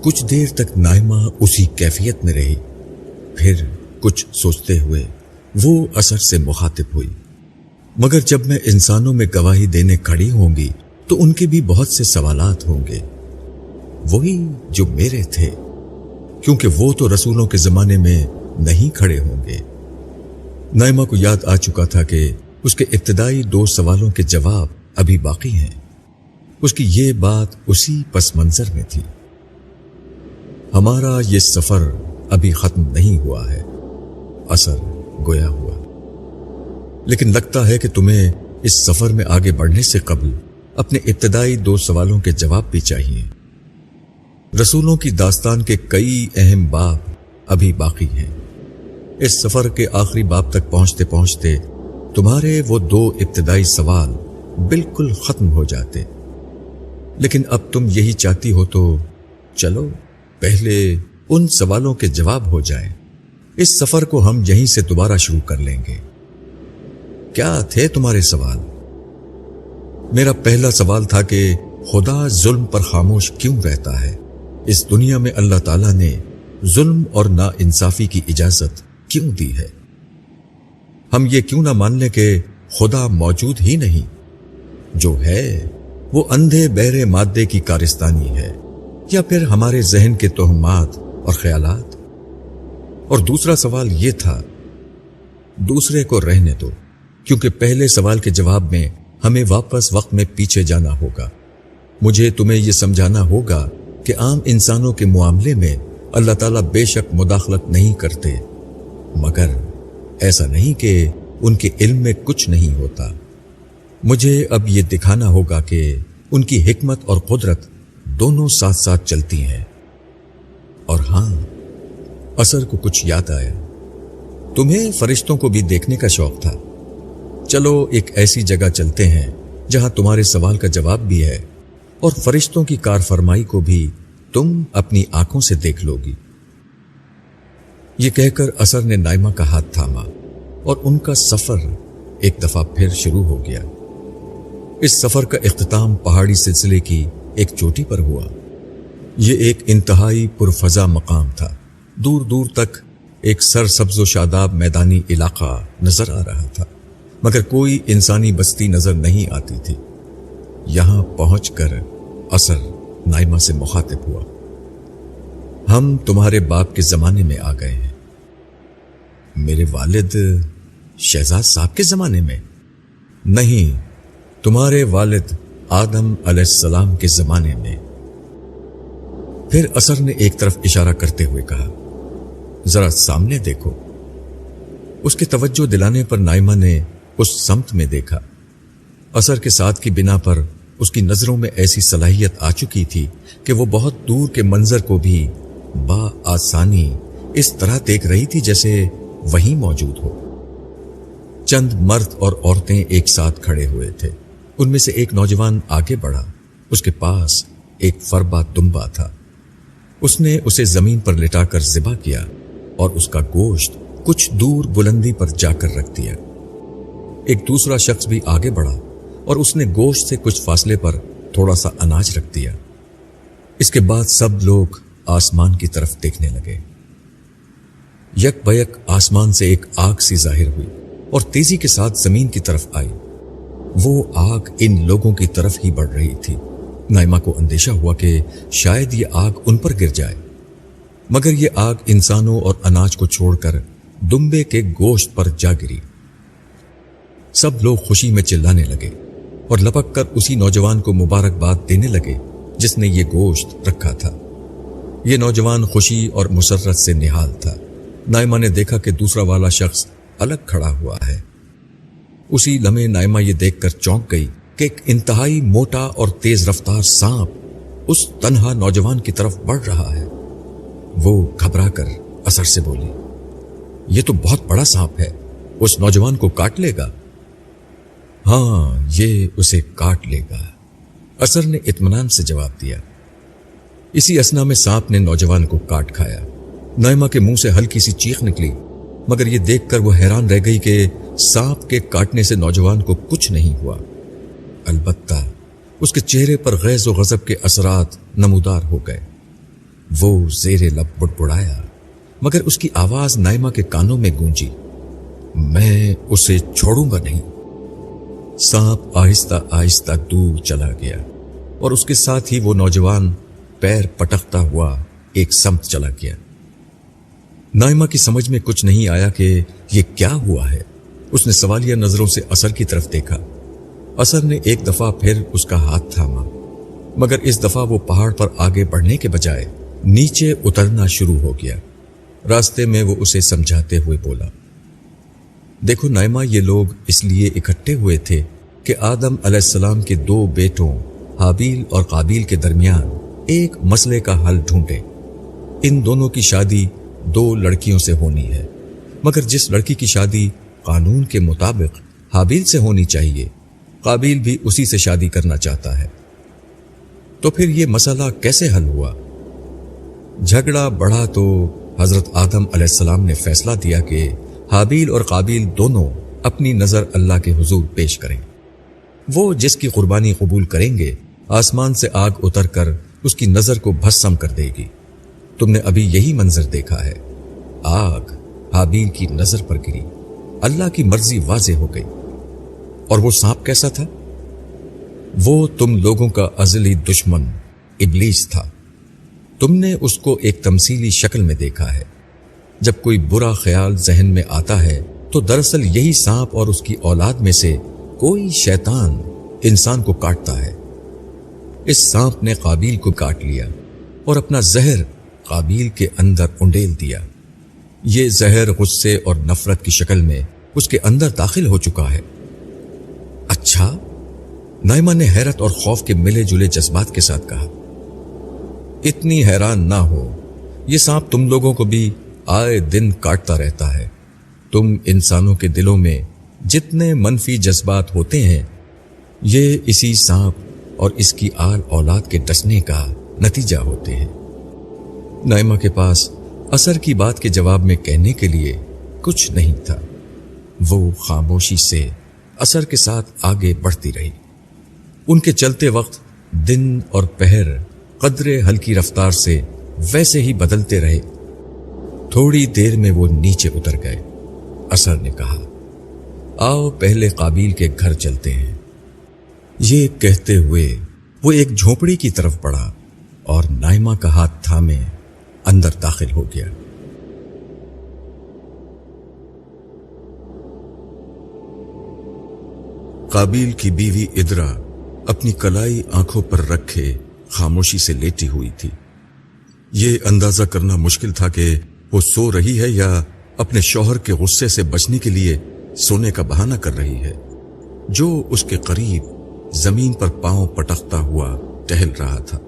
کچھ دیر تک نائمہ اسی کیفیت میں رہی، پھر کچھ سوچتے ہوئے وہ اثر سے مخاطب ہوئی، مگر جب میں انسانوں میں گواہی دینے کھڑی ہوں گی تو ان کے بھی بہت سے سوالات ہوں گے، وہی جو میرے تھے، کیونکہ وہ تو رسولوں کے زمانے میں نہیں کھڑے ہوں گے۔ نائمہ کو یاد آ چکا تھا کہ اس کے ابتدائی 2 سوالوں کے جواب ابھی باقی ہیں۔ اس کی یہ بات اسی پس منظر میں تھی۔ ہمارا یہ سفر ابھی ختم نہیں ہوا ہے، اثر گویا ہوا، لیکن لگتا ہے کہ تمہیں اس سفر میں آگے بڑھنے سے قبل اپنے ابتدائی 2 سوالوں کے جواب بھی چاہیے۔ رسولوں کی داستان کے کئی اہم باب ابھی باقی ہیں۔ اس سفر کے آخری باب تک پہنچتے پہنچتے تمہارے وہ 2 ابتدائی سوال بالکل ختم ہو جاتے، لیکن اب تم یہی چاہتی ہو تو چلو پہلے ان سوالوں کے جواب ہو جائیں۔ اس سفر کو ہم یہیں سے دوبارہ شروع کر لیں گے۔ کیا تھے تمہارے سوال؟ میرا پہلا سوال تھا کہ خدا ظلم پر خاموش کیوں رہتا ہے؟ اس دنیا میں اللہ تعالیٰ نے ظلم اور ناانصافی کی اجازت کیوں دی ہے؟ ہم یہ کیوں نہ مان لیں کہ خدا موجود ہی نہیں؟ جو ہے وہ اندھے بہرے مادے کی کارستانی ہے، یا پھر ہمارے ذہن کے توہمات اور خیالات؟ اور دوسرا سوال یہ تھا، دوسرے کو رہنے دو، کیونکہ پہلے سوال کے جواب میں ہمیں واپس وقت میں پیچھے جانا ہوگا۔ مجھے تمہیں یہ سمجھانا ہوگا کہ عام انسانوں کے معاملے میں اللہ تعالیٰ بے شک مداخلت نہیں کرتے، مگر ایسا نہیں کہ ان کے علم میں کچھ نہیں ہوتا۔ مجھے اب یہ دکھانا ہوگا کہ ان کی حکمت اور قدرت دونوں ساتھ ساتھ چلتی ہیں۔ اور ہاں، اثر کو کچھ یاد آیا، تمہیں فرشتوں کو بھی دیکھنے کا شوق تھا۔ چلو ایک ایسی جگہ چلتے ہیں جہاں تمہارے سوال کا جواب بھی ہے اور فرشتوں کی کار فرمائی کو بھی تم اپنی آنکھوں سے دیکھ لو گی۔ یہ کہہ کر اثر نے نائمہ کا ہاتھ تھاما اور ان کا سفر ایک دفعہ پھر شروع ہو گیا۔ اس سفر کا اختتام پہاڑی سلسلے کی ایک چوٹی پر ہوا۔ یہ ایک انتہائی پرفضا مقام تھا۔ دور دور تک ایک سرسبز و شاداب میدانی علاقہ نظر آ رہا تھا، مگر کوئی انسانی بستی نظر نہیں آتی تھی۔ یہاں پہنچ کر اثر نائمہ سے مخاطب ہوا، ہم تمہارے باپ کے زمانے میں آ گئے ہیں۔ میرے والد شہزاد صاحب کے زمانے میں؟ نہیں، تمہارے والد آدم علیہ السلام کے زمانے میں۔ پھر اثر نے ایک طرف اشارہ کرتے ہوئے کہا، ذرا سامنے دیکھو۔ اس کے توجہ دلانے پر نائمہ نے اس سمت میں دیکھا۔ اثر کے ساتھ کی بنا پر اس کی نظروں میں ایسی صلاحیت آ چکی تھی کہ وہ بہت دور کے منظر کو بھی بآسانی اس طرح دیکھ رہی تھی جیسے وہیں موجود ہو۔ چند مرد اور عورتیں ایک ساتھ کھڑے ہوئے تھے۔ ان میں سے ایک نوجوان آگے بڑھا، اس کے پاس ایک فربا دمبا تھا۔ اس نے اسے زمین پر لٹا کر ذبح کیا اور اس کا گوشت کچھ دور بلندی پر جا کر رکھ دیا۔ ایک دوسرا شخص بھی آگے بڑھا اور اس نے گوشت سے کچھ فاصلے پر تھوڑا سا اناج رکھ دیا۔ اس کے بعد سب لوگ آسمان کی طرف دیکھنے لگے۔ یک بیک آسمان سے ایک آگ سی ظاہر ہوئی اور تیزی کے ساتھ زمین کی طرف آئی۔ وہ آگ ان لوگوں کی طرف ہی بڑھ رہی تھی۔ نائمہ کو اندیشہ ہوا کہ شاید یہ آگ ان پر گر جائے، مگر یہ آگ انسانوں اور اناج کو چھوڑ کر دمبے کے گوشت پر جا گری۔ سب لوگ خوشی میں چلانے لگے اور لپک کر اسی نوجوان کو مبارکباد دینے لگے جس نے یہ گوشت رکھا تھا۔ یہ نوجوان خوشی اور مسرت سے نہال تھا۔ نائمہ نے دیکھا کہ دوسرا والا شخص الگ کھڑا ہوا ہے۔ اسی لمحے نائمہ یہ دیکھ کر چونک گئی کہ ایک انتہائی موٹا اور تیز رفتار سانپ اس تنہا نوجوان کی طرف بڑھ رہا ہے۔ وہ گھبرا کر اثر سے بولی، یہ تو بہت بڑا سانپ ہے، اس نوجوان کو کاٹ لے گا۔ ہاں، یہ اسے کاٹ لے گا، اثر نے اطمینان سے جواب دیا۔ اسی اثنا میں سانپ نے نوجوان کو کاٹ کھایا۔ نائمہ کے منہ سے ہلکی سی چیخ نکلی، مگر یہ دیکھ کر وہ حیران رہ گئی کہ سانپ کے کاٹنے سے نوجوان کو کچھ نہیں ہوا۔ البتہ اس کے چہرے پر غیظ و غضب کے اثرات نمودار ہو گئے۔ वो ज़ेरे लब बुड़बुड़ाया, मगर उसकी आवाज नाइमा के कानों में गूंजी, मैं उसे छोड़ूंगा नहीं। सांप आहिस्ता आहिस्ता दूर चला गया और उसके साथ ही वो नौजवान पैर पटकता हुआ एक समत चला गया। नाइमा की समझ में कुछ नहीं आया कि ये क्या हुआ है। उसने सवालिया नजरों से असर की तरफ देखा। असर ने एक दफा फिर उसका हाथ थामा, मगर इस दफा वो पहाड़ पर आगे बढ़ने के बजाय नीचे उतरना शुरू हो गया। रास्ते में वो उसे समझाते हुए बोला, देखो नाइमा, ये लोग इसलिए इकट्ठे हुए थे कि आदम अलैहिस्सलाम के दो बेटों हाबील और काबील के दरमियान एक मसले का हल ढूंढे। इन दोनों की शादी दो लड़कियों से होनी है, मगर जिस लड़की की शादी कानून के मुताबिक हाबील से होनी चाहिए, काबील भी उसी से शादी करना चाहता है। तो फिर ये मसला कैसे हल हुआ? झगड़ा बढ़ा तो हजरत आदम अलैहिस्सलाम ने फैसला दिया कि हाबील और काबील दोनों अपनी नजर अल्लाह के हुजूर पेश करें। वो जिसकी कुर्बानी कबूल करेंगे, आसमान से आग उतरकर उसकी नजर को भस्म कर देगी। तुमने अभी यही मंजर देखा है। आग हाबील की नजर पर गिरी, अल्लाह की मर्जी वाज़े हो गई। और वो सांप कैसा था? वो तुम लोगों का अज़ली दुश्मन इब्लीस था। तुमने उसको एक तमसीली शक्ल में देखा है। जब कोई बुरा ख्याल जहन में आता है तो दरअसल यही सांप और उसकी औलाद में से कोई शैतान इंसान को काटता है। इस सांप ने काबील को काट लिया और अपना जहर काबील के अंदर उंडेल दिया। ये जहर गुस्से और नफरत की शक्ल में उसके अंदर दाखिल हो चुका है। अच्छा, नाइमा ने हैरत और खौफ के मिले जुले जज्बात के साथ कहा, इतनी हैरान ना हो, ये सांप तुम लोगों को भी आए दिन काटता रहता है। तुम इंसानों के दिलों में जितने मनफी जज्बात होते हैं, ये इसी सांप और इसकी आल औलाद के डसने का नतीजा होते हैं। नाइमा के पास असर की बात के जवाब में कहने के लिए कुछ नहीं था। वो खामोशी से असर के साथ आगे बढ़ती रही। उनके चलते वक्त दिन और पहर कदरे हल्की रफ्तार से वैसे ही बदलते रहे। थोड़ी देर में वो नीचे उतर गए। असर ने कहा, आओ पहले काबील के घर चलते हैं। ये कहते हुए वो एक झोपड़ी की तरफ बढ़ा और नाइमा का हाथ थामे अंदर दाखिल हो गया। काबील की बीवी इदरा अपनी कलाई आंखों पर रखे खामोशी से लेटी हुई थी। ये अंदाजा करना मुश्किल था कि वो सो रही है या अपने शौहर के गुस्से से बचने के लिए सोने का बहाना कर रही है, जो उसके करीब जमीन पर पांव पटकता हुआ टहल रहा था।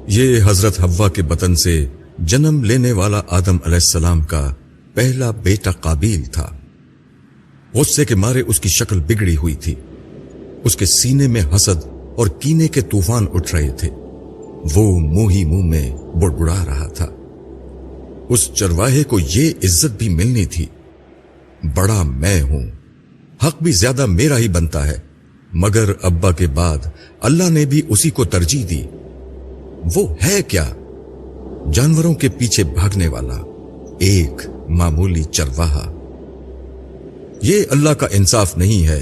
ये हजरत हव्वा के बतन से जन्म लेने वाला आदम अलैहिस्सलाम का पहला बेटा काबील था। गुस्से के मारे उसकी शक्ल बिगड़ी हुई थी। उसके सीने में हसद और कीने के तूफान उठ रहे थे। वो मुंह ही मुंह में बुड़बुड़ा रहा था। उस चरवाहे को ये इज्जत भी मिलनी थी। बड़ा मैं हूं, हक भी ज्यादा मेरा ही बनता है, मगर अब्बा के बाद अल्लाह ने भी उसी को तरजीह दी। वो है क्या? जानवरों के पीछे भागने वाला एक मामूली चरवाहा। ये अल्लाह का इंसाफ नहीं है।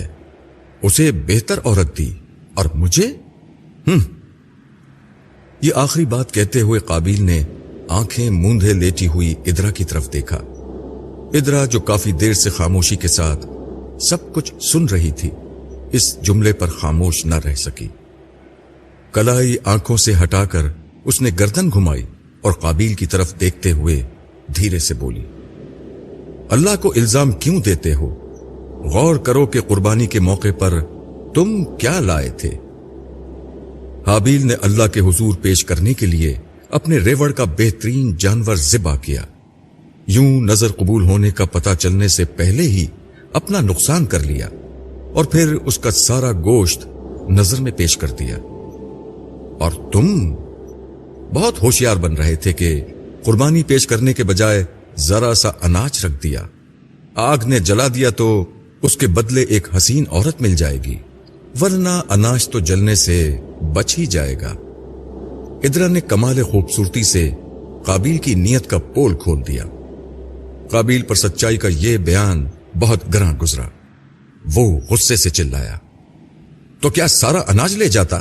उसे बेहतर औरत दी और मुझे? ये आखिरी बात कहते हुए काबील ने आंखें मूंधे लेटी हुई इदरा की तरफ देखा। इदरा, जो काफी देर से खामोशी के साथ सब कुछ सुन रही थी, इस जुमले पर खामोश न रह सकी। कलाई आंखों से हटाकर उसने गर्दन घुमाई और काबील की तरफ देखते हुए धीरे से बोली, अल्लाह को इल्जाम क्यों देते हो? गौर करो कि कुर्बानी के मौके पर तुम क्या लाए थे। हाबील ने अल्लाह के हुजूर पेश करने के लिए अपने रेवड़ का बेहतरीन जानवर ज़िबा किया। यूं नजर कबूल होने का पता चलने से पहले ही अपना नुकसान कर लिया और फिर उसका सारा गोश्त नजर में पेश कर दिया। और तुम बहुत होशियार बन रहे थे कि कुर्बानी पेश करने के बजाय जरा सा अनाज रख दिया। आग ने जला दिया तो उसके बदले एक हसीन औरत मिल जाएगी, वरना अनाज तो जलने से बच ही जाएगा। इदरा ने कमाल खूबसूरती से قابیل کی نیت کا پول کھول دیا۔ قابیل پر سچائی کا یہ بیان بہت گراں گزرا۔ وہ غصے سے چلایا، تو کیا سارا اناج لے جاتا؟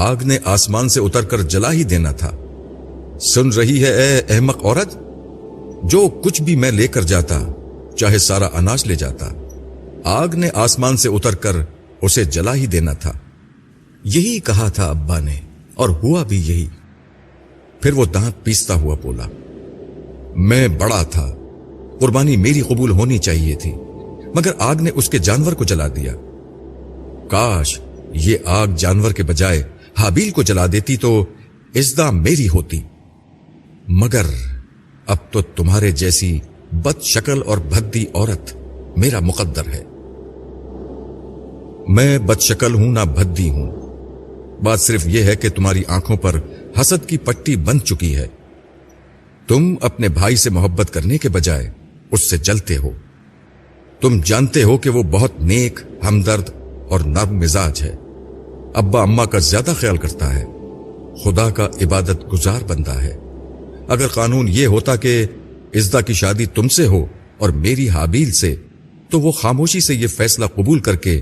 آگ نے آسمان سے اتر کر جلا ہی دینا تھا۔ سن رہی ہے اے احمق عورت؟ جو کچھ بھی میں لے کر جاتا، چاہے سارا اناج لے جاتا، آگ نے آسمان سے اتر کر اسے جلا ہی دینا تھا۔ یہی کہا تھا ابا نے، اور ہوا بھی یہی۔ پھر وہ دانت پیستا ہوا بولا، میں بڑا تھا، قربانی میری قبول ہونی چاہیے تھی، مگر آگ نے اس کے جانور کو جلا دیا۔ کاش یہ آگ جانور کے بجائے حابیل کو جلا دیتی تو ازدا میری ہوتی، مگر اب تو تمہارے جیسی بد شکل اور بھدی عورت میرا مقدر ہے۔ میں بد شکل ہوں نہ بھدی ہوں، بات صرف یہ ہے کہ تمہاری آنکھوں پر حسد کی پٹی بند چکی ہے۔ تم اپنے بھائی سے محبت کرنے کے بجائے اس سے جلتے ہو۔ تم جانتے ہو کہ وہ بہت نیک، ہمدرد اور نرم مزاج ہے، ابا اماں کا زیادہ خیال کرتا ہے، خدا کا عبادت گزار بندہ ہے۔ اگر قانون یہ ہوتا کہ ازدا کی شادی تم سے ہو اور میری حابیل سے، تو وہ خاموشی سے یہ فیصلہ قبول کر کے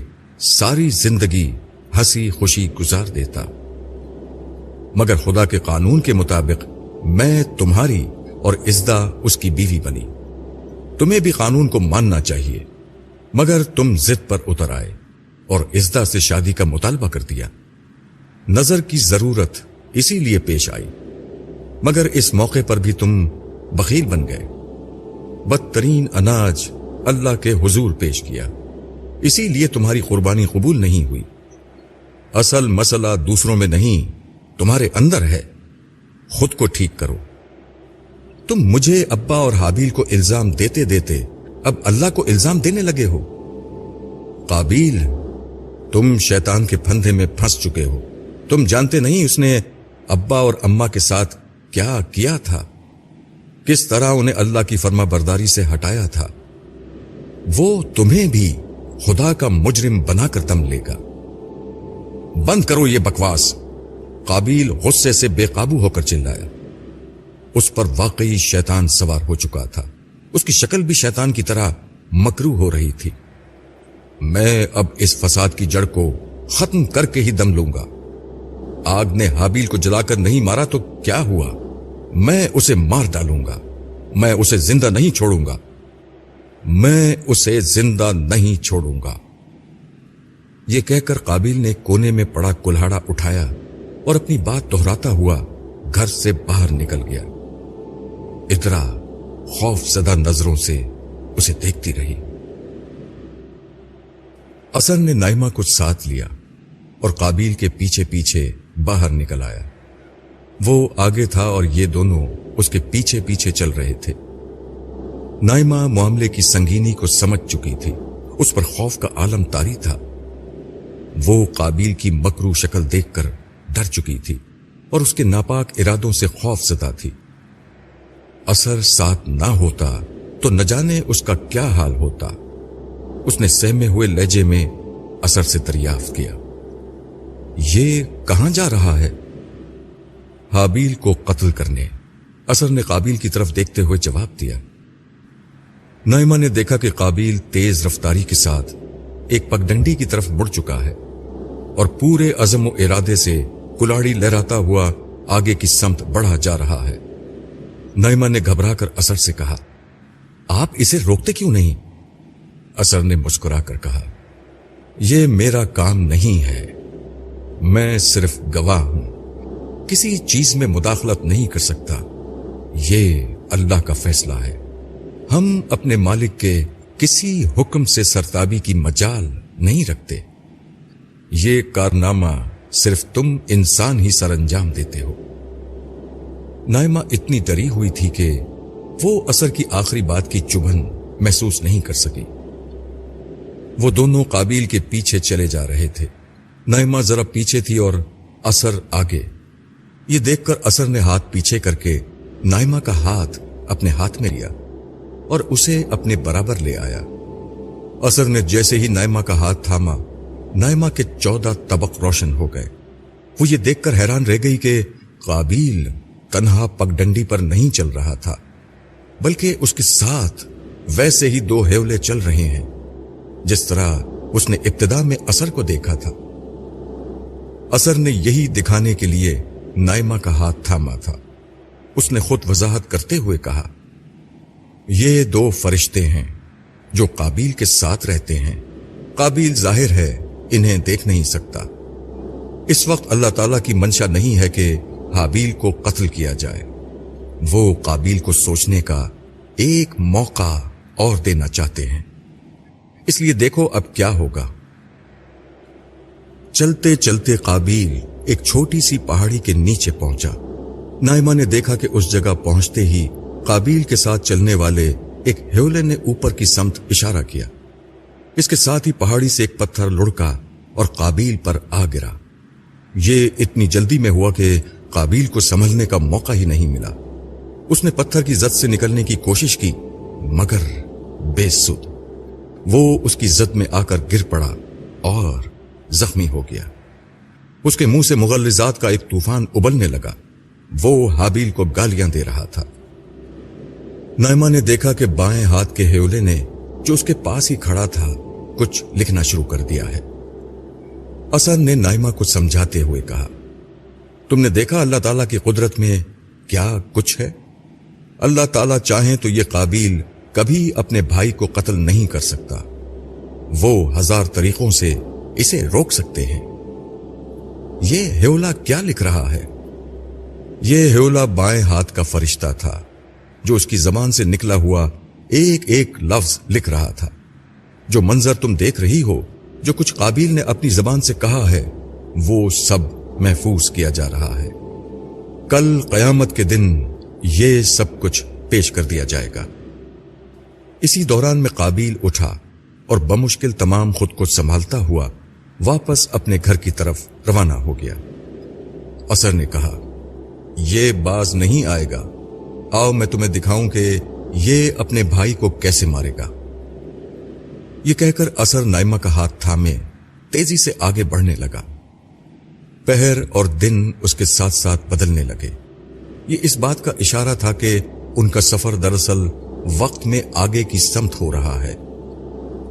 ساری زندگی ہنسی خوشی گزار دیتا، مگر خدا کے قانون کے مطابق میں تمہاری اور ازدا اس کی بیوی بنی۔ تمہیں بھی قانون کو ماننا چاہیے، مگر تم ضد پر اتر آئے اور ازدا سے شادی کا مطالبہ کر دیا۔ نظر کی ضرورت اسی لیے پیش آئی، مگر اس موقع پر بھی تم بخیل بن گئے۔ بدترین اناج اللہ کے حضور پیش کیا، اسی لیے تمہاری قربانی قبول نہیں ہوئی۔ اصل مسئلہ دوسروں میں نہیں، تمہارے اندر ہے، خود کو ٹھیک کرو۔ تم مجھے ابا اور حابیل کو الزام دیتے دیتے اب اللہ کو الزام دینے لگے ہو۔ قابیل، تم شیطان کے پھندے میں پھنس چکے ہو۔ تم جانتے نہیں اس نے ابا اور اماں کے ساتھ کیا کیا تھا، کس طرح انہیں اللہ کی فرما برداری سے ہٹایا تھا۔ وہ تمہیں بھی خدا کا مجرم بنا کر دم لے گا۔ بند کرو یہ بکواس، قابیل غصے سے بے قابو ہو کر چلایا۔ اس پر واقعی شیطان سوار ہو چکا تھا، اس کی شکل بھی شیطان کی طرح مکروہ ہو رہی تھی۔ میں اب اس فساد کی جڑ کو ختم کر کے ہی دم لوں گا۔ آگ نے حابیل کو جلا کر نہیں مارا تو کیا ہوا، میں اسے مار ڈالوں گا، میں اسے زندہ نہیں چھوڑوں گا، میں اسے زندہ نہیں چھوڑوں گا۔ یہ کہہ کر قابیل نے کونے میں پڑا کلہاڑا اٹھایا اور اپنی بات دہراتا ہوا گھر سے باہر نکل گیا۔ ادرا خوف زدہ نظروں سے اسے دیکھتی رہی۔ اثر نے نائمہ کو ساتھ لیا اور قابیل کے پیچھے پیچھے باہر نکل آیا۔ وہ آگے تھا اور یہ دونوں اس کے پیچھے پیچھے چل رہے تھے۔ نائمہ معاملے کی سنگینی کو سمجھ چکی تھی، اس پر خوف کا عالم طاری تھا۔ وہ قابیل کی مکروہ شکل دیکھ کر ڈر چکی تھی اور اس کے ناپاک ارادوں سے خوف زدہ تھی۔ اثر ساتھ نہ ہوتا تو نہ جانے اس کا کیا حال ہوتا۔ اس نے سہمے ہوئے لہجے میں اثر سے دریافت کیا، یہ کہاں جا رہا ہے؟ حابیل کو قتل کرنے، اثر نے قابیل کی طرف دیکھتے ہوئے جواب دیا۔ نائمہ نے دیکھا کہ قابیل تیز رفتاری کے ساتھ ایک پگڈنڈی کی طرف مڑ چکا ہے اور پورے عزم و ارادے سے کلاڑی لہراتا ہوا آگے کی سمت بڑھا جا رہا ہے۔ نائمہ نے گھبرا کر اثر سے کہا، آپ اسے روکتے کیوں نہیں؟ اثر نے مسکرا کر کہا، یہ میرا کام نہیں ہے، میں صرف گواہ ہوں، کسی چیز میں مداخلت نہیں کر سکتا، یہ اللہ کا فیصلہ ہے۔ ہم اپنے مالک کے کسی حکم سے سرتابی کی مجال نہیں رکھتے، یہ کارنامہ صرف تم انسان ہی سر انجام دیتے ہو۔ نائمہ اتنی ڈری ہوئی تھی کہ وہ اثر کی آخری بات کی چبھن محسوس نہیں کر سکی۔ وہ دونوں قابیل کے پیچھے چلے جا رہے تھے، نائمہ ذرا پیچھے تھی اور اثر آگے۔ یہ دیکھ کر اثر نے ہاتھ پیچھے کر کے نائمہ کا ہاتھ اپنے ہاتھ میں لیا اور اسے اپنے برابر لے آیا۔ اثر نے جیسے ہی نائمہ کا ہاتھ تھاما، نائمہ کے 14 طبق روشن ہو گئے۔ وہ یہ دیکھ کر حیران رہ گئی کہ قابیل तन्हा पगडंडी पर नहीं चल रहा था, बल्कि उसके साथ वैसे ही दो हेवले चल रहे हैं जिस तरह उसने इब्तिदा में असर को देखा था। असर ने यही दिखाने के लिए नाइमा का हाथ थामा था। उसने खुद वजाहत करते हुए कहा, ये दो फरिश्ते हैं जो काबिल के साथ रहते हैं। काबिल जाहिर है इन्हें देख नहीं सकता। इस वक्त अल्लाह ताला की मंशा नहीं है कि हाबील को कत्ल किया जाए। वो काबिल को सोचने का एक मौका और देना चाहते हैं, इसलिए देखो अब क्या होगा। चलते चलते काबिल एक छोटी सी पहाड़ी के नीचे पहुंचा। नाइमा ने देखा कि उस जगह पहुंचते ही काबिल के साथ चलने वाले एक हेवले ने ऊपर की समत इशारा किया। इसके साथ ही पहाड़ी से एक पत्थर लुढ़का और काबिल पर आ गिरा। ये इतनी जल्दी में हुआ कि काबिल को समझने का मौका ही नहीं मिला। उसने पत्थर की जद से निकलने की कोशिश की, मगर बेसुध। वो उसकी जद में आकर गिर पड़ा और जख्मी हो गया। उसके मुंह से मुगल्लिजात का एक तूफान उबलने लगा। वो हाबील को गालियां दे रहा था। नाइमा ने देखा कि बाएं हाथ के हेवले ने, जो उसके पास ही खड़ा था, कुछ लिखना शुरू कर दिया है। असर ने नाइमा को समझाते हुए कहा, तुमने देखा अल्लाह ताला की कुदरत में क्या कुछ है। अल्लाह ताला चाहे तो ये काबिल कभी अपने भाई को कत्ल नहीं कर सकता। वो 1000 तरीकों से इसे रोक सकते हैं। ये हेवला क्या लिख रहा है? ये हेवला बाएं हाथ का फरिश्ता था, जो उसकी जबान से निकला हुआ एक एक लफ्ज लिख रहा था। जो मंजर तुम देख रही हो, जो कुछ काबिल ने अपनी जबान से कहा है, वो सब महफूज किया जा रहा है। कल कयामत के दिन ये सब कुछ पेश कर दिया जाएगा। इसी दौरान में काबिल उठा और बमुश्किल तमाम खुद को संभालता हुआ वापस अपने घर की तरफ रवाना हो गया। असर ने कहा, ये बाज नहीं आएगा। आओ मैं तुम्हें दिखाऊं कि ये अपने भाई को कैसे मारेगा। ये कहकर असर नाइमा का हाथ थामे तेजी से आगे बढ़ने लगा। पहर और दिन उसके साथ साथ बदलने लगे। ये इस बात का इशारा था कि उनका सफर दरअसल वक्त में आगे की समत हो रहा है।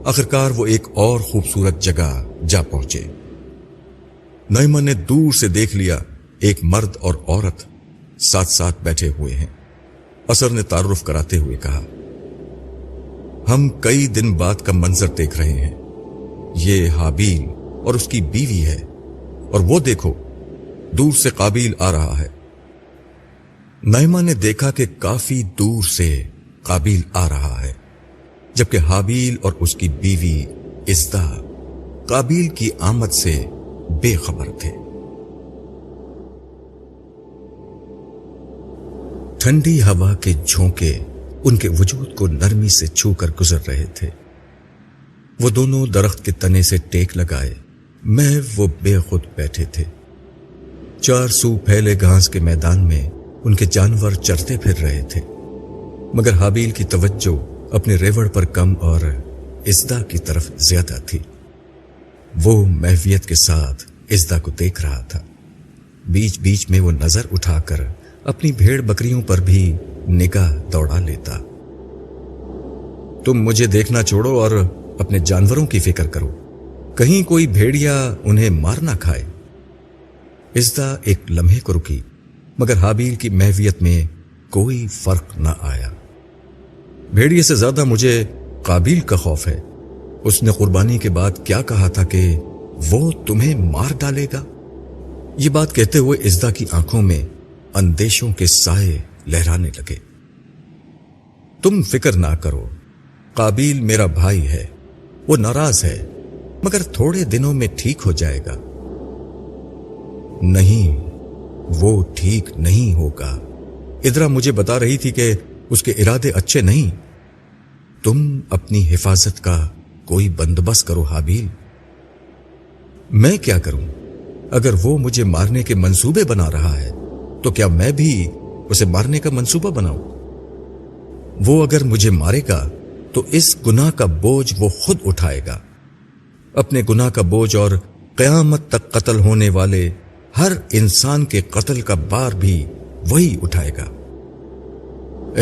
आखिरकार वो एक और खूबसूरत जगह जा पहुंचे। नाइमा ने दूर से देख लिया, एक मर्द और औरत साथ साथ बैठे हुए हैं। असर ने तारुफ कराते हुए कहा, हम कई दिन बाद का मंजर देख रहे हैं। ये हाबील और उसकी बीवी है, और वो देखो दूर से काबिल आ रहा है। नाइमा ने देखा कि काफी दूर से काबिल आ रहा है, जबकि हाबील और उसकी बीवी इज़्दा काबिल की आमद से बेखबर थे। ठंडी हवा के झोंके उनके वजूद को नरमी से छूकर गुजर रहे थे। वो दोनों दरख्त के तने से टेक लगाए महव वो बेखुद बैठे थे। 4 सू फैले घास के मैदान में उनके जानवर चरते फिर रहे थे, मगर हाबील की तवज्जो अपने रेवड़ पर कम और इज़्दा की तरफ ज्यादा थी। वो महवियत के साथ इज़्दा को देख रहा था। बीच बीच में वो नजर उठाकर अपनी भेड़ बकरियों पर भी निगाह दौड़ा लेता। तुम मुझे देखना छोड़ो और अपने जानवरों की फिक्र करो, कहीं कोई भेड़िया उन्हें मार ना खाए। इज़्दा एक लम्हे को रुकी, मगर हाबील की महवियत में कोई फर्क ना आया। भेड़िए से ज्यादा मुझे काबिल का खौफ है। उसने कुर्बानी के बाद क्या कहा था कि वो तुम्हें मार डालेगा। ये बात कहते हुए इज़्दा की आंखों में अंदेशों के साए लहराने लगे। तुम फिक्र ना करो, काबिल मेरा भाई है। वो नाराज है, मगर थोड़े दिनों में ठीक हो जाएगा। नहीं, वो ठीक नहीं होगा। इद्रा मुझे बता रही थी कि उसके इरादे अच्छे नहीं। तुम अपनी हिफाजत का कोई बंदोबस्त करो हाबील। मैं क्या करूं? अगर वो मुझे मारने के मंसूबे बना रहा है, तो क्या मैं भी उसे मारने का मंसूबा बनाऊं? वो अगर मुझे मारेगा तो इस गुनाह का बोझ वो खुद उठाएगा। अपने गुनाह का बोझ और क़यामत तक कत्ल होने वाले हर इंसान के कत्ल का बार भी वही उठाएगा।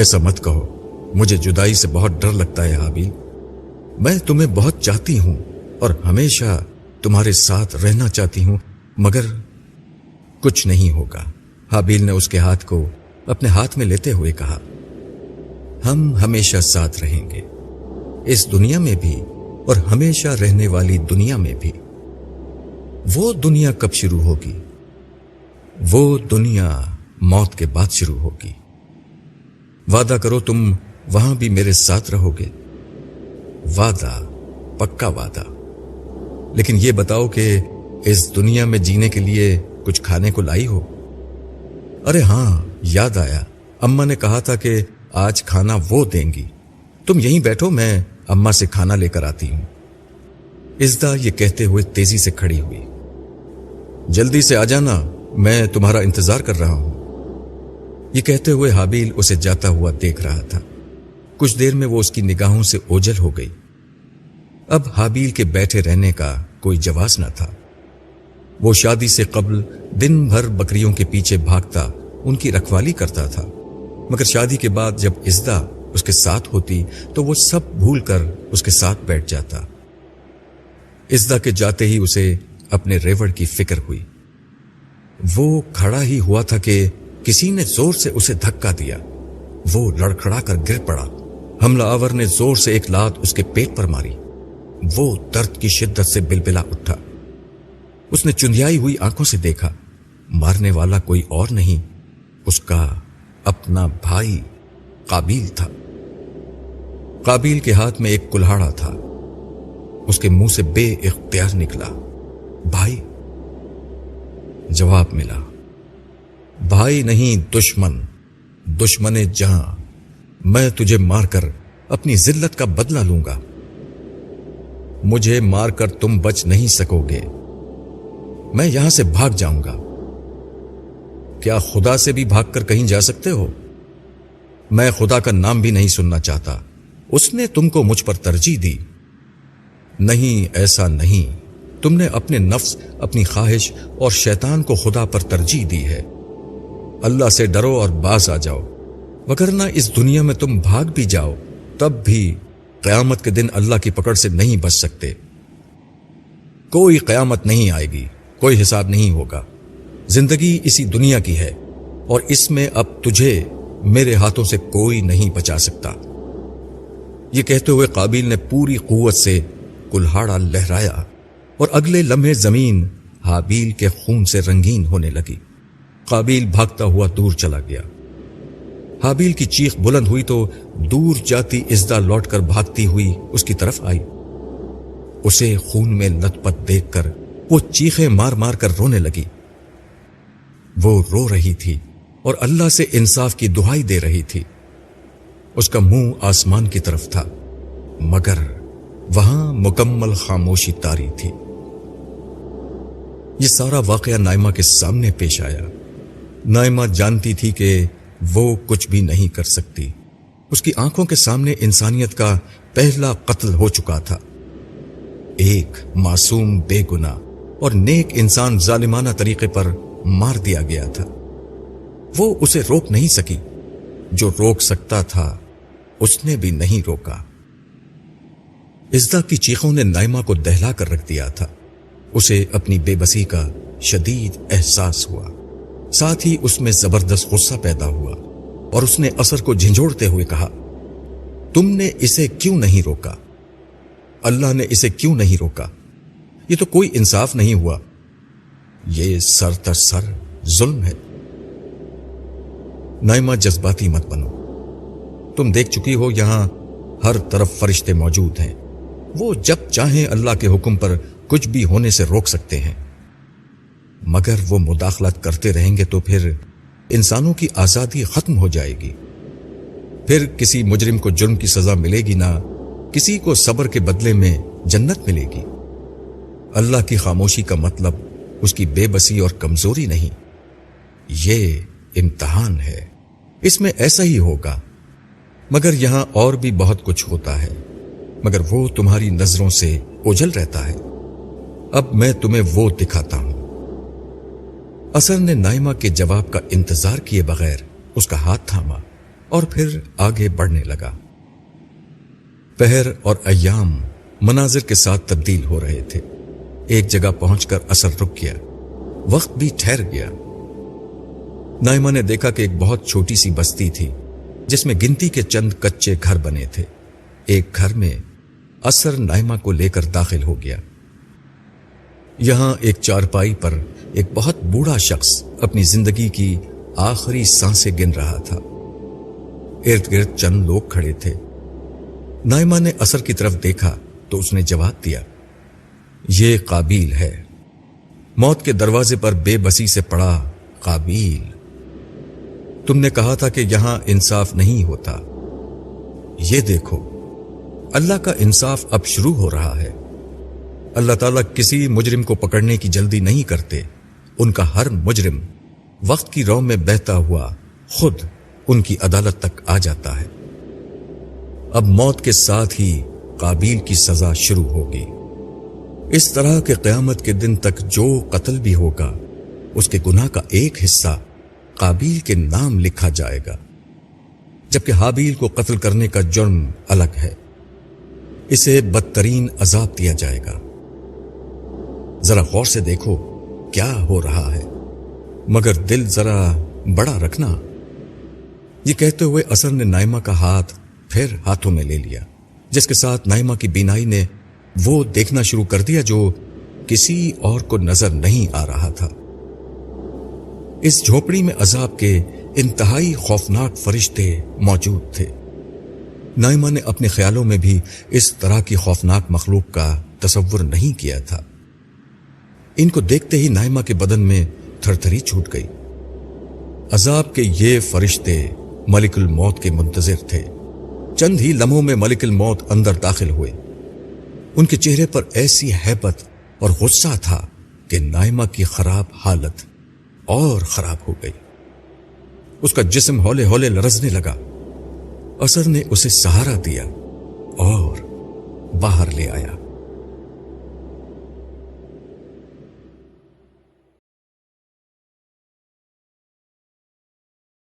ऐसा मत कहो, मुझे जुदाई से बहुत डर लगता है हाबिल। मैं तुम्हें बहुत चाहती हूं और हमेशा तुम्हारे साथ रहना चाहती हूं, मगर कुछ नहीं होगा। हाबिल ने उसके हाथ को अपने हाथ में लेते हुए कहा, हम हमेशा साथ रहेंगे, इस दुनिया में भी और हमेशा रहने वाली दुनिया में भी। वो दुनिया कब शुरू होगी? वो दुनिया मौत के बाद शुरू होगी। वादा करो तुम वहां भी मेरे साथ रहोगे। वादा, पक्का वादा। लेकिन ये बताओ कि इस दुनिया में जीने के लिए कुछ खाने को लाई हो? अरे हां, याद आया, अम्मा ने कहा था कि आज खाना वो देंगी। तुम यहीं बैठो, मैं अम्मा से खाना लेकर आती हूं। इज़्दा ये कहते हुए तेजी से खड़ी हुई। जल्दी से आ जाना, मैं तुम्हारा इंतजार कर रहा हूं। ये कहते हुए हाबिल उसे जाता हुआ देख रहा था। कुछ देर में वो उसकी निगाहों से ओझल हो गई। अब हाबिल के बैठे रहने का कोई जवाब न था। वो शादी से कबल दिन भर बकरियों के पीछे भागता, उनकी रखवाली करता था, मगर शादी के बाद जब इज़्दा उसके साथ होती तो वो सब भूल कर उसके साथ बैठ जाता। इज़्दा के जाते ही उसे अपने रेवड़ की फिक्र हुई। वो खड़ा ही हुआ था कि किसी ने जोर से उसे धक्का दिया। वो लड़खड़ा कर गिर पड़ा। हमलावर ने जोर से एक लात उसके पेट पर मारी। वो दर्द की शिद्दत से बिलबिला उठा। उसने चुंधियाई हुई आंखों से देखा। मारने वाला कोई और नहीं, उसका अपना भाई काबिल था। काबिल के हाथ में एक कुल्हाड़ा था। उसके मुंह से बे-इख्तियार निकला, भाई। जवाब मिला, भाई नहीं दुश्मन, दुश्मने जहां। मैं तुझे मारकर अपनी जिल्लत का बदला लूंगा। मुझे मारकर तुम बच नहीं सकोगे। मैं यहां से भाग जाऊंगा। क्या खुदा से भी भागकर कहीं जा सकते हो? मैं खुदा का नाम भी नहीं सुनना चाहता। उसने तुमको मुझ पर तरजीह दी। नहीं, ऐसा नहीं। तुमने अपने नफ्स, अपनी ख्वाहिश और शैतान को खुदा पर तरजीह दी है। अल्लाह से डरो और बाज आ जाओ, वगरना इस दुनिया में तुम भाग भी जाओ तब भी क़यामत के दिन अल्लाह की पकड़ से नहीं बच सकते। कोई क़यामत नहीं आएगी, कोई हिसाब नहीं होगा। जिंदगी इसी दुनिया की है और इसमें अब तुझे मेरे हाथों से कोई नहीं बचा सकता। ये कहते हुए काबिल ने पूरी कुव्वत से कुल्हाड़ा लहराया और अगले लम्हे जमीन हाबिल के खून से रंगीन होने लगी। काबिल भागता हुआ दूर चला गया। हाबिल की चीख बुलंद हुई तो दूर जाती इज़्दा लौटकर भागती हुई उसकी तरफ आई। उसे खून में लथपथ देखकर वो चीखें मार मार कर रोने लगी। वो रो रही थी और अल्लाह से इंसाफ की दुहाई दे रही थी। उसका मुंह आसमान की तरफ था, मगर वहां मुकम्मल खामोशी तारी थी। ये सारा वाकया नाइमा के सामने पेश आया। नाइमा जानती थी कि वो कुछ भी नहीं कर सकती। उसकी आंखों के सामने इंसानियत का पहला कत्ल हो चुका था। एक मासूम, बेगुनाह और नेक इंसान जालिमाना तरीके पर मार दिया गया था। वो उसे रोक नहीं सकी। जो रोक सकता था उसने भी नहीं रोका। इज़्दा की चीखों ने नाइमा को दहला कर रख दिया था। उसे अपनी बेबसी का शदीद एहसास हुआ। साथ ही उसमें जबरदस्त गुस्सा पैदा हुआ और उसने असर को झंझोड़ते हुए कहा, तुमने इसे क्यों नहीं रोका? अल्लाह ने इसे क्यों नहीं रोका? ये तो कोई इंसाफ नहीं हुआ। ये सर तर सर जुल्म है। नाइमा, जज्बाती मत बनो। तुम देख चुकी हो यहां हर तरफ फरिश्ते मौजूद हैं। वो जब चाहें अल्लाह के हुक्म पर कुछ भी होने से रोक सकते हैं, मगर वो मुदाखलत करते रहेंगे तो फिर इंसानों की आजादी खत्म हो जाएगी। फिर किसी मुजरिम को जुर्म की सजा मिलेगी ना, किसी को सब्र के बदले में जन्नत मिलेगी। अल्लाह की खामोशी का मतलब उसकी बेबसी और कमजोरी नहीं, ये इम्तिहान है। इसमें ऐसा ही होगा। मगर यहां और भी बहुत कुछ होता है, मगर वो तुम्हारी नजरों से ओझल रहता है। अब मैं तुम्हें वो दिखाता हूं। اثر نے نائمہ کے جواب کا انتظار کیے بغیر اس کا ہاتھ تھاما اور پھر آگے بڑھنے لگا۔ پہر اور ایام مناظر کے ساتھ تبدیل ہو رہے تھے۔ ایک جگہ پہنچ کر اثر رک گیا، وقت بھی ٹھہر گیا۔ نائمہ نے دیکھا کہ ایک بہت چھوٹی سی بستی تھی جس میں گنتی کے چند کچے گھر بنے تھے۔ ایک گھر میں اثر نائمہ کو لے کر داخل ہو گیا۔ یہاں ایک چارپائی پر ایک بہت بوڑھا شخص اپنی زندگی کی آخری سانسیں گن رہا تھا۔ ارد گرد چند لوگ کھڑے تھے۔ نائمہ نے اثر کی طرف دیکھا تو اس نے جواب دیا، یہ قابیل ہے۔ موت کے دروازے پر بے بسی سے پڑا قابیل، تم نے کہا تھا کہ یہاں انصاف نہیں ہوتا۔ یہ دیکھو، اللہ کا انصاف اب شروع ہو رہا ہے۔ اللہ تعالیٰ کسی مجرم کو پکڑنے کی جلدی نہیں کرتے۔ ان کا ہر مجرم وقت کی رو میں بہتا ہوا خود ان کی عدالت تک آ جاتا ہے۔ اب موت کے ساتھ ہی قابیل کی سزا شروع ہوگی۔ اس طرح کہ قیامت کے دن تک جو قتل بھی ہوگا اس کے گناہ کا ایک حصہ قابیل کے نام لکھا جائے گا، جبکہ حابیل کو قتل کرنے کا جرم الگ ہے۔ اسے بدترین عذاب دیا جائے گا۔ ذرا غور سے دیکھو کیا ہو رہا ہے، مگر دل ذرا بڑا رکھنا۔ یہ کہتے ہوئے اثر نے نائمہ کا ہاتھ پھر ہاتھوں میں لے لیا، جس کے ساتھ نائمہ کی بینائی نے وہ دیکھنا شروع کر دیا جو کسی اور کو نظر نہیں آ رہا تھا۔ اس جھوپڑی میں عذاب کے انتہائی خوفناک فرشتے موجود تھے۔ نائمہ نے اپنے خیالوں میں بھی اس طرح کی خوفناک مخلوق کا تصور نہیں کیا تھا۔ ان کو دیکھتے ہی نائمہ کے بدن میں تھر تھری چھوٹ گئی۔ عذاب کے یہ فرشتے ملک الموت کے منتظر تھے۔ چند ہی لمحوں میں ملک الموت اندر داخل ہوئے۔ ان کے چہرے پر ایسی ہیبت اور غصہ تھا کہ نائمہ کی خراب حالت اور خراب ہو گئی۔ اس کا جسم ہولے ہولے لرزنے لگا۔ اثر نے اسے سہارا دیا اور باہر لے آیا۔